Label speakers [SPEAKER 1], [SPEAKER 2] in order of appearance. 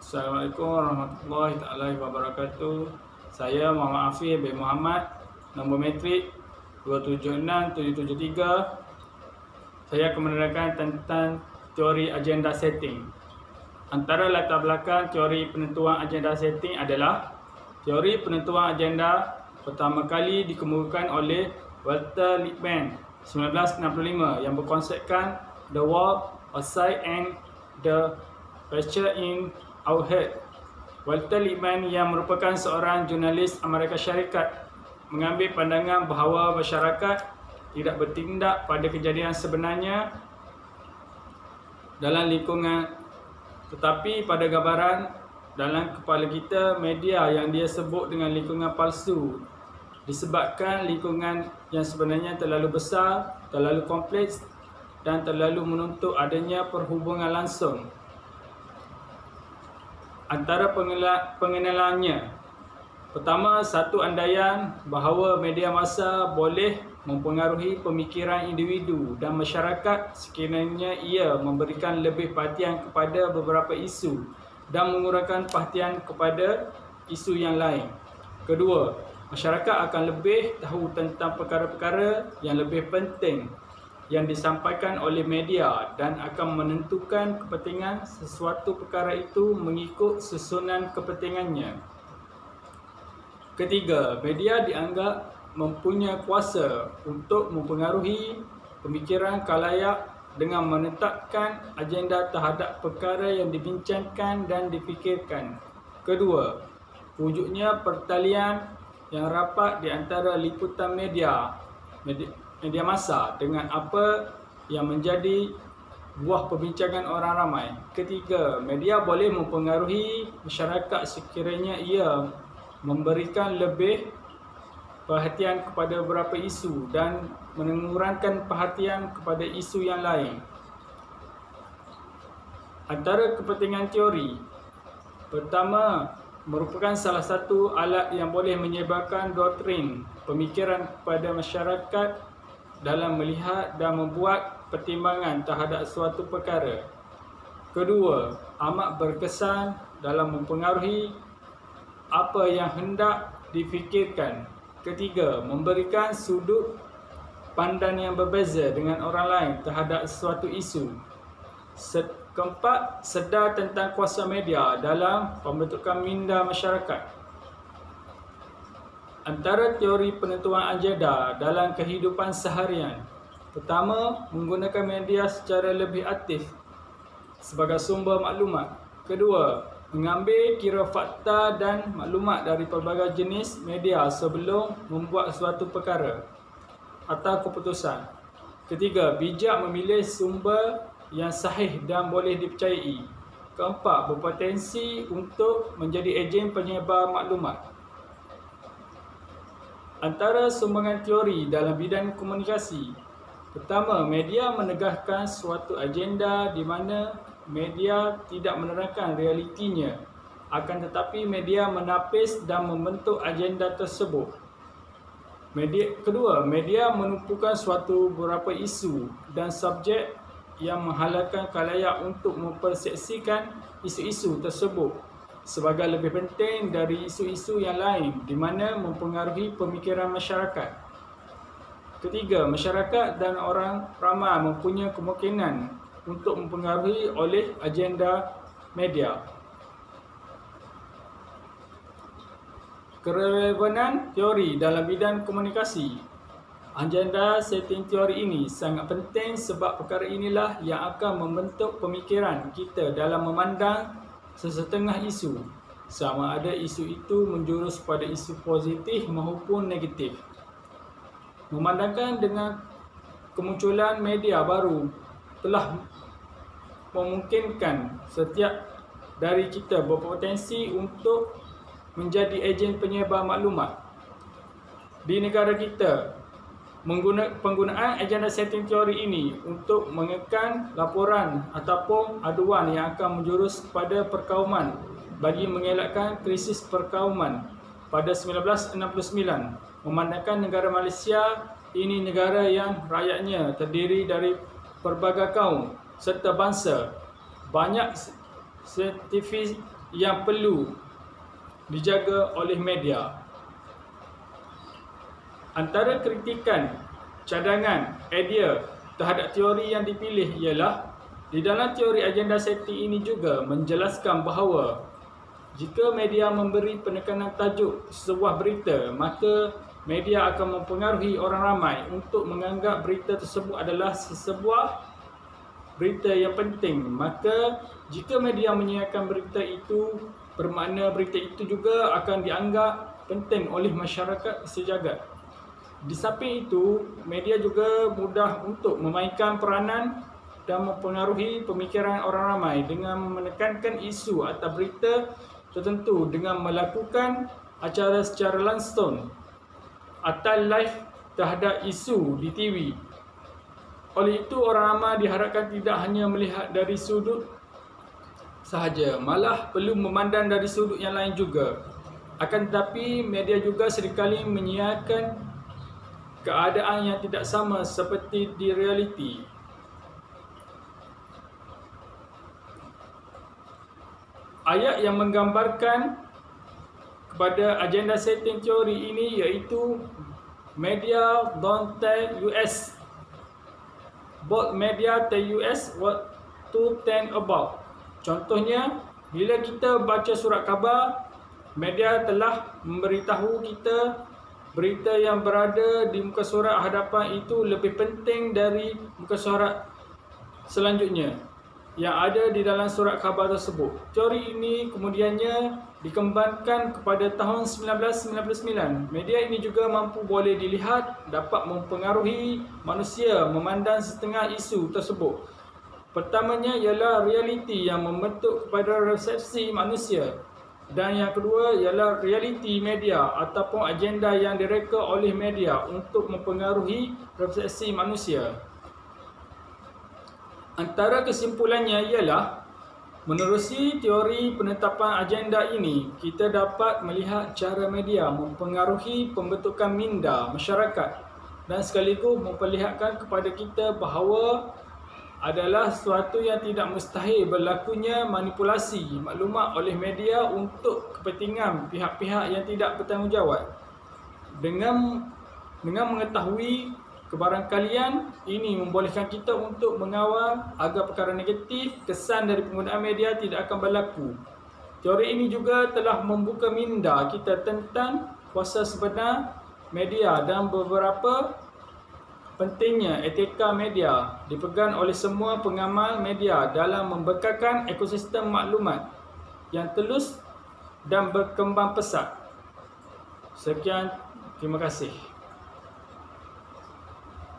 [SPEAKER 1] Assalamualaikum warahmatullahi taala wabarakatuh. Saya Muhammad Afif bin Muhammad, nombor metrik 276773. Saya akan menerangkan tentang teori agenda setting. Antara latar belakang teori penentuan agenda setting adalah teori penentuan agenda pertama kali dikemukakan oleh Walter Lippmann 1965 yang berkonsepkan the world outside and the pressure in our head. Walter Lippmann yang merupakan seorang jurnalis Amerika Syarikat mengambil pandangan bahawa masyarakat tidak bertindak pada kejadian sebenarnya dalam lingkungan, tetapi pada gambaran dalam kepala kita media yang dia sebut dengan lingkungan palsu, disebabkan lingkungan yang sebenarnya terlalu besar, terlalu kompleks dan terlalu menuntut adanya perhubungan langsung antara pengenalannya. Pertama, satu andaian bahawa media massa boleh mempengaruhi pemikiran individu dan masyarakat sekiranya ia memberikan lebih perhatian kepada beberapa isu dan mengurangkan perhatian kepada isu yang lain. Kedua, masyarakat akan lebih tahu tentang perkara-perkara yang lebih penting yang disampaikan oleh media dan akan menentukan kepentingan sesuatu perkara itu mengikut susunan kepentingannya. Ketiga, media dianggap mempunyai kuasa untuk mempengaruhi pemikiran khalayak dengan menetapkan agenda terhadap perkara yang dibincangkan dan difikirkan. Kedua, wujudnya pertalian yang rapat di antara liputan media massa dengan apa yang menjadi buah perbincangan orang ramai. Ketiga, media boleh mempengaruhi masyarakat sekiranya ia memberikan lebih perhatian kepada beberapa isu dan mengurangkan perhatian kepada isu yang lain. Antara kepentingan teori pertama merupakan salah satu alat yang boleh menyebarkan doktrin pemikiran kepada masyarakat dalam melihat dan membuat pertimbangan terhadap suatu perkara. Kedua, amat berkesan dalam mempengaruhi apa yang hendak difikirkan. Ketiga, memberikan sudut pandang yang berbeza dengan orang lain terhadap suatu isu. Keempat, sedar tentang kuasa media dalam pembentukan minda masyarakat. Antara teori penentuan agenda dalam kehidupan seharian. Pertama, menggunakan media secara lebih aktif sebagai sumber maklumat. Kedua, mengambil kira fakta dan maklumat dari pelbagai jenis media sebelum membuat suatu perkara atau keputusan. Ketiga, bijak memilih sumber yang sahih dan boleh dipercayai. Keempat, berpotensi untuk menjadi ejen penyebar maklumat. Antara sumbangan teori dalam bidang komunikasi. Pertama, media menegaskan suatu agenda di mana media tidak menerangkan realitinya, akan tetapi media menapis dan membentuk agenda tersebut. Kedua, media menumpukan beberapa isu dan subjek yang menghalalkan khalayak untuk mempersepsikan isu-isu tersebut sebagai lebih penting dari isu-isu yang lain di mana mempengaruhi pemikiran masyarakat. Ketiga, masyarakat dan orang ramai mempunyai kemungkinan untuk mempengaruhi oleh agenda media. Kerelevanan teori dalam bidang komunikasi. Agenda setting teori ini sangat penting sebab perkara inilah yang akan membentuk pemikiran kita dalam memandang sesetengah isu, sama ada isu itu menjurus pada isu positif maupun negatif. Memandangkan dengan kemunculan media baru telah memungkinkan setiap dari kita berpotensi untuk menjadi ejen penyebar maklumat. Di negara kita, penggunaan agenda setting teori ini untuk mengekan laporan ataupun aduan yang akan menjurus kepada perkauman bagi mengelakkan krisis perkauman pada 1969. Memandangkan negara Malaysia ini negara yang rakyatnya terdiri dari pelbagai kaum serta bangsa. Banyak saintifik yang perlu dijaga oleh media. Antara kritikan, cadangan, idea terhadap teori yang dipilih ialah di dalam teori agenda setting ini juga menjelaskan bahawa jika media memberi penekanan tajuk sebuah berita, maka media akan mempengaruhi orang ramai untuk menganggap berita tersebut adalah sebuah berita yang penting. Maka jika media menyiarkan berita itu, bermakna berita itu juga akan dianggap penting oleh masyarakat sejagat. Di samping itu, media juga mudah untuk memainkan peranan dan mempengaruhi pemikiran orang ramai dengan menekankan isu atau berita tertentu dengan melakukan acara secara langsung atau live terhadap isu di TV. Oleh itu, orang ramai diharapkan tidak hanya melihat dari sudut sahaja, malah perlu memandang dari sudut yang lain juga. Akan tetapi, media juga seringkali menyiarkan keadaan yang tidak sama seperti di realiti. Ayat yang menggambarkan kepada agenda setting teori ini iaitu media don't tell US, both media tell US what to think about. Contohnya, bila kita baca surat khabar, media telah memberitahu kita berita yang berada di muka surat hadapan itu lebih penting dari muka surat selanjutnya yang ada di dalam surat khabar tersebut. Teori ini kemudiannya dikembangkan kepada tahun 1999. Media ini juga mampu boleh dilihat dapat mempengaruhi manusia memandang setengah isu tersebut. Pertamanya ialah realiti yang membentuk kepada resepsi manusia. Dan yang kedua ialah realiti media ataupun agenda yang direka oleh media untuk mempengaruhi persepsi manusia. Antara kesimpulannya ialah, menerusi teori penetapan agenda ini, kita dapat melihat cara media mempengaruhi pembentukan minda masyarakat dan sekaligus memperlihatkan kepada kita bahawa adalah sesuatu yang tidak mustahil berlakunya manipulasi maklumat oleh media untuk kepentingan pihak-pihak yang tidak bertanggungjawab. Dengan mengetahui kebarangkalian ini membolehkan kita untuk mengawal agar perkara negatif kesan dari penggunaan media tidak akan berlaku. Teori ini juga telah membuka minda kita tentang kuasa sebenar media dan beberapa pentingnya etika media dipegang oleh semua pengamal media dalam membekalkan ekosistem maklumat yang telus dan berkembang pesat. Sekian, terima kasih.